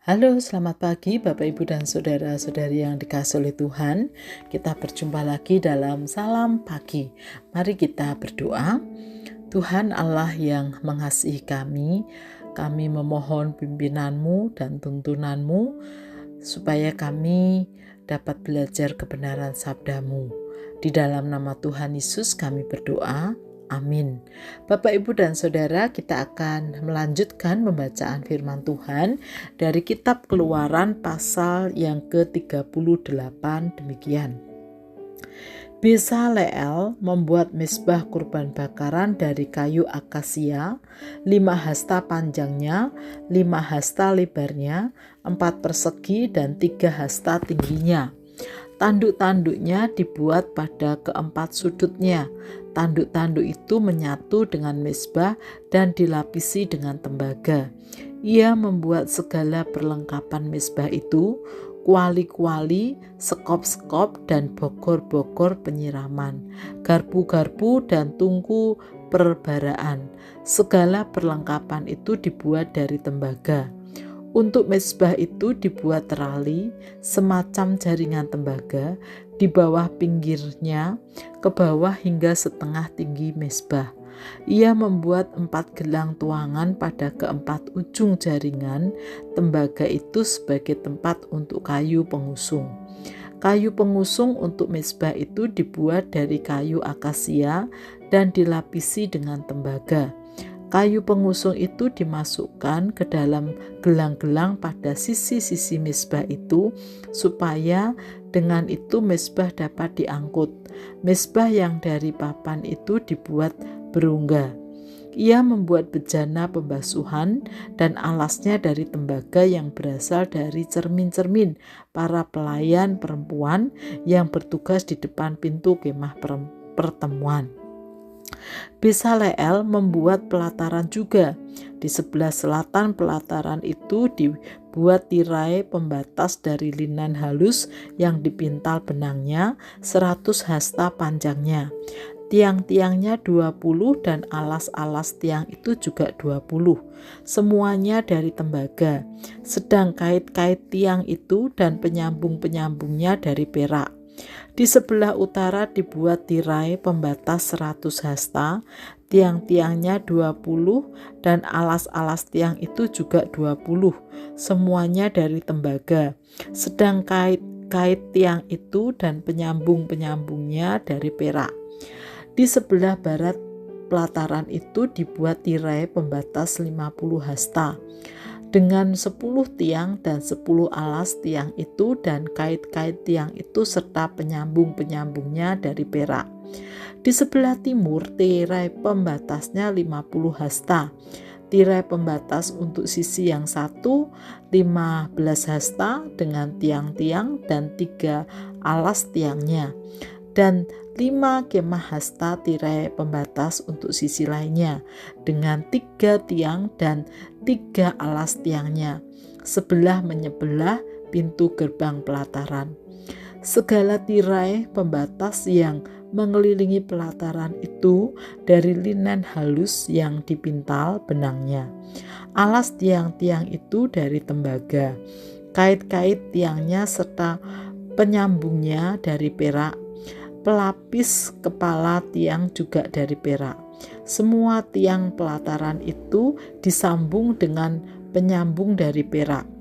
Halo, selamat pagi Bapak Ibu dan saudara-saudari yang dikasihi oleh Tuhan. Kita berjumpa lagi dalam Salam Pagi. Mari kita berdoa. Tuhan Allah yang mengasihi kami memohon pimpinan-Mu dan tuntunan-Mu supaya kami dapat belajar kebenaran sabda-Mu. Di dalam nama Tuhan Yesus kami berdoa. Amin. Bapak, Ibu, dan Saudara, kita akan melanjutkan pembacaan firman Tuhan dari kitab Keluaran pasal yang ke-38 demikian. Bezaleel membuat mezbah kurban bakaran dari kayu akasia, 5 hasta panjangnya, 5 hasta lebarnya, 4 persegi dan 3 hasta tingginya. Tanduk-tanduknya dibuat pada keempat sudutnya. Tanduk-tanduk itu menyatu dengan mezbah dan dilapisi dengan tembaga. Ia membuat segala perlengkapan mezbah itu, kuali-kuali, sekop-sekop dan bokor-bokor penyiraman, garpu-garpu dan tungku perbaraan. Segala perlengkapan itu dibuat dari tembaga. Untuk mezbah itu dibuat terali, semacam jaringan tembaga, di bawah pinggirnya, ke bawah hingga setengah tinggi mezbah. Ia membuat 4 gelang tuangan pada keempat ujung jaringan tembaga itu sebagai tempat untuk kayu pengusung. Kayu pengusung untuk mezbah itu dibuat dari kayu akasia dan dilapisi dengan tembaga. Kayu pengusung itu dimasukkan ke dalam gelang-gelang pada sisi-sisi mezbah itu supaya dengan itu mezbah dapat diangkut. Mezbah yang dari papan itu dibuat berungga. Ia membuat bejana pembasuhan dan alasnya dari tembaga yang berasal dari cermin-cermin para pelayan perempuan yang bertugas di depan pintu kemah pertemuan. Bezaleel membuat pelataran juga. Di sebelah selatan pelataran itu dibuat tirai pembatas dari linen halus yang dipintal benangnya, 100 hasta panjangnya. Tiang-tiangnya 20 dan alas-alas tiang itu juga 20. Semuanya dari tembaga. Sedang kait-kait tiang itu dan penyambung-penyambungnya dari perak. Di sebelah utara dibuat tirai pembatas 100 hasta, tiang-tiangnya 20 dan alas-alas tiang itu juga 20, semuanya dari tembaga. Sedang kait tiang itu dan penyambung-penyambungnya dari perak. Di sebelah barat pelataran itu dibuat tirai pembatas 50 hasta. Dengan 10 tiang dan 10 alas tiang itu dan kait-kait tiang itu serta penyambung-penyambungnya dari perak. Di sebelah timur tirai pembatasnya 50 hasta. Tirai pembatas untuk sisi yang satu 15 hasta dengan tiang-tiang dan 3 alas tiangnya. Dan 5 kemah hasta tirai pembatas untuk sisi lainnya dengan 3 tiang dan 3 alas tiangnya sebelah menyebelah pintu gerbang pelataran. Segala tirai pembatas yang mengelilingi pelataran itu dari linen halus yang dipintal benangnya. Alas tiang-tiang itu dari tembaga. Kait-kait tiangnya serta penyambungnya dari perak. Pelapis kepala tiang juga dari perak. Semua tiang pelataran itu disambung dengan penyambung dari perak.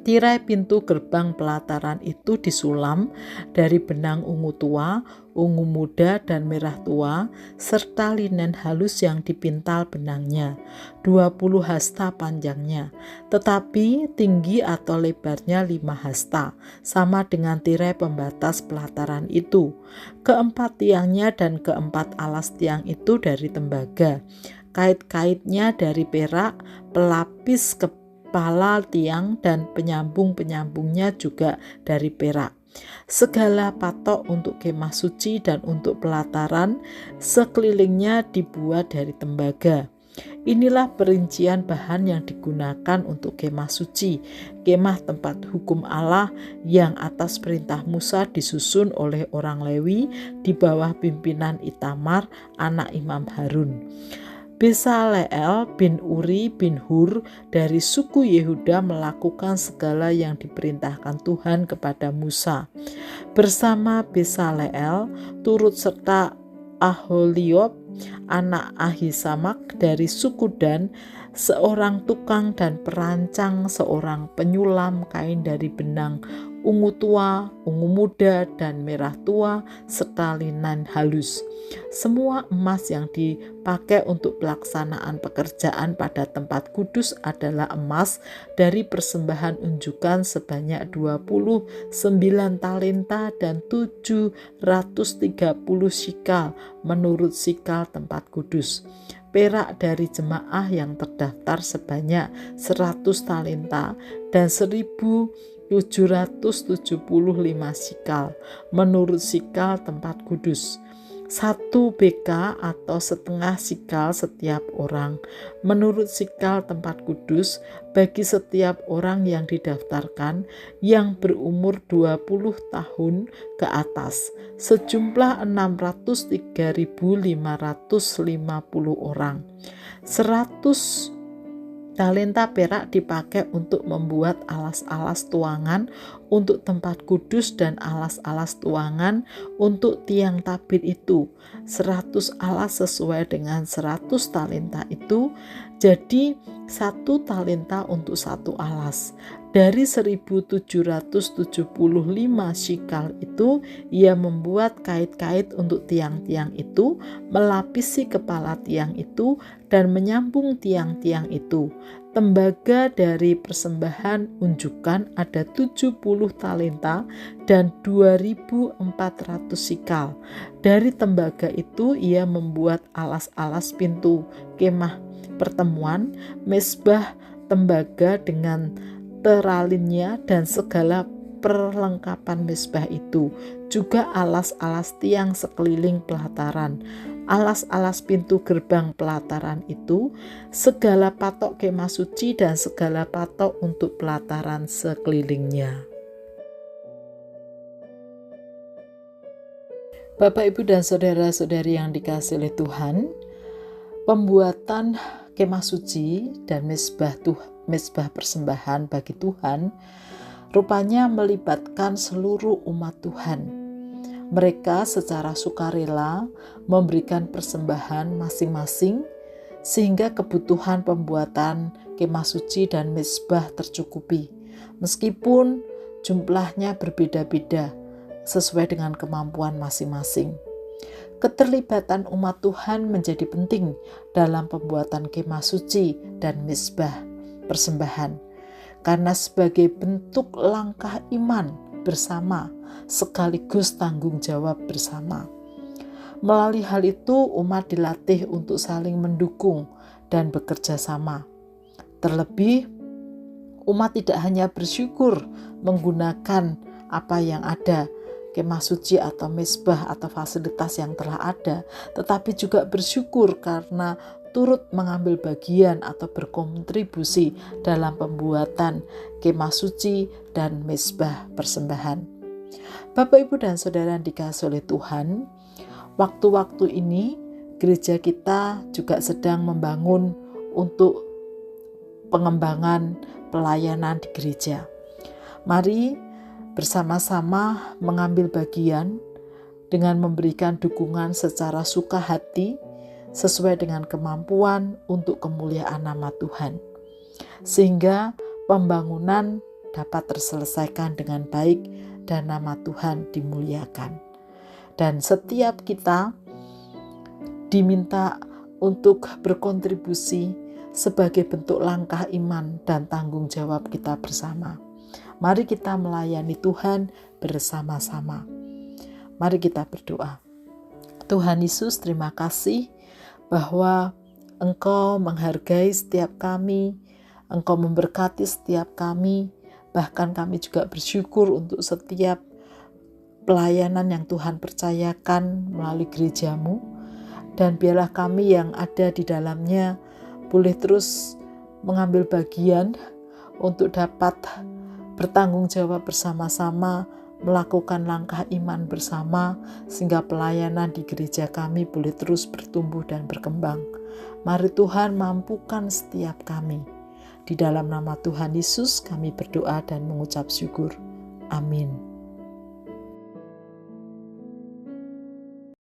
Tirai pintu gerbang pelataran itu disulam dari benang ungu tua, ungu muda, dan merah tua, serta linen halus yang dipintal benangnya, 20 hasta panjangnya, tetapi tinggi atau lebarnya 5 hasta, sama dengan tirai pembatas pelataran itu. Keempat tiangnya dan keempat alas tiang itu dari tembaga. Kait-kaitnya dari perak, pelapis kepala tiang dan penyambung-penyambungnya juga dari perak. Segala patok untuk kemah suci dan untuk pelataran sekelilingnya dibuat dari tembaga. Inilah perincian bahan yang digunakan untuk kemah suci, kemah tempat hukum Allah yang atas perintah Musa disusun oleh orang Lewi di bawah pimpinan Itamar, anak Imam Harun. Besaleel bin Uri bin Hur dari suku Yehuda melakukan segala yang diperintahkan Tuhan kepada Musa. Bersama Besaleel turut serta Aholiab anak Ahisamak dari suku Dan, seorang tukang dan perancang, seorang penyulam kain dari benang ungu tua, ungu muda, dan merah tua, serta linen halus. Semua emas yang dipakai untuk pelaksanaan pekerjaan pada tempat kudus adalah emas dari persembahan unjukan sebanyak 29 talenta dan 730 sikal menurut sikal tempat kudus. Perak dari jemaah yang terdaftar sebanyak 100 talenta dan 1.775 sikal menurut sikal tempat kudus. 1 BK atau setengah sikal setiap orang menurut sikal tempat kudus bagi setiap orang yang didaftarkan yang berumur 20 tahun ke atas, sejumlah 603.550 orang. 100 talenta perak dipakai untuk membuat alas-alas tuangan untuk tempat kudus dan alas-alas tuangan untuk tiang tabir itu. 100 alas sesuai dengan 100 talenta itu, jadi 1 talenta untuk 1 alas. Dari 1.775 sikal itu, ia membuat kait-kait untuk tiang-tiang itu, melapisi kepala tiang itu, dan menyambung tiang-tiang itu. Tembaga dari persembahan unjukan ada 70 talenta dan 2.400 sikal. Dari tembaga itu ia membuat alas-alas pintu kemah pertemuan, mesbah tembaga dengan teralinnya dan segala perlengkapan mesbah itu, juga alas-alas tiang sekeliling pelataran, alas-alas pintu gerbang pelataran itu, segala patok kemah suci dan segala patok untuk pelataran sekelilingnya. Bapak, Ibu, dan saudara-saudari yang dikasihi oleh Tuhan, pembuatan kemah suci dan mesbah persembahan bagi Tuhan rupanya melibatkan seluruh umat Tuhan. Mereka secara sukarela memberikan persembahan masing-masing sehingga kebutuhan pembuatan kemah suci dan mesbah tercukupi, meskipun jumlahnya berbeda-beda sesuai dengan kemampuan masing-masing. Keterlibatan umat Tuhan menjadi penting dalam pembuatan kemah suci dan mesbah persembahan, karena sebagai bentuk langkah iman bersama sekaligus tanggung jawab bersama. Melalui hal itu umat dilatih untuk saling mendukung dan bekerja sama. Terlebih, umat tidak hanya bersyukur menggunakan apa yang ada, kemah suci atau mesbah atau fasilitas yang telah ada, tetapi juga bersyukur karena turut mengambil bagian atau berkontribusi dalam pembuatan kemah suci dan mesbah persembahan. Bapak, Ibu, dan saudara yang dikasihi oleh Tuhan, waktu-waktu ini gereja kita juga sedang membangun untuk pengembangan pelayanan di gereja. Mari bersama-sama mengambil bagian dengan memberikan dukungan secara suka hati sesuai dengan kemampuan untuk kemuliaan nama Tuhan, sehingga pembangunan dapat terselesaikan dengan baik dan nama Tuhan dimuliakan. Dan setiap kita diminta untuk berkontribusi sebagai bentuk langkah iman dan tanggung jawab kita bersama. Mari kita melayani Tuhan bersama-sama. Mari kita berdoa. Tuhan Yesus, terima kasih bahwa Engkau menghargai setiap kami, Engkau memberkati setiap kami, bahkan kami juga bersyukur untuk setiap pelayanan yang Tuhan percayakan melalui gerejamu, dan biarlah kami yang ada di dalamnya boleh terus mengambil bagian untuk dapat bertanggung jawab bersama-sama, melakukan langkah iman bersama, sehingga pelayanan di gereja kami boleh terus bertumbuh dan berkembang. Mari Tuhan mampukan setiap kami. Di dalam nama Tuhan Yesus kami berdoa dan mengucap syukur. Amin.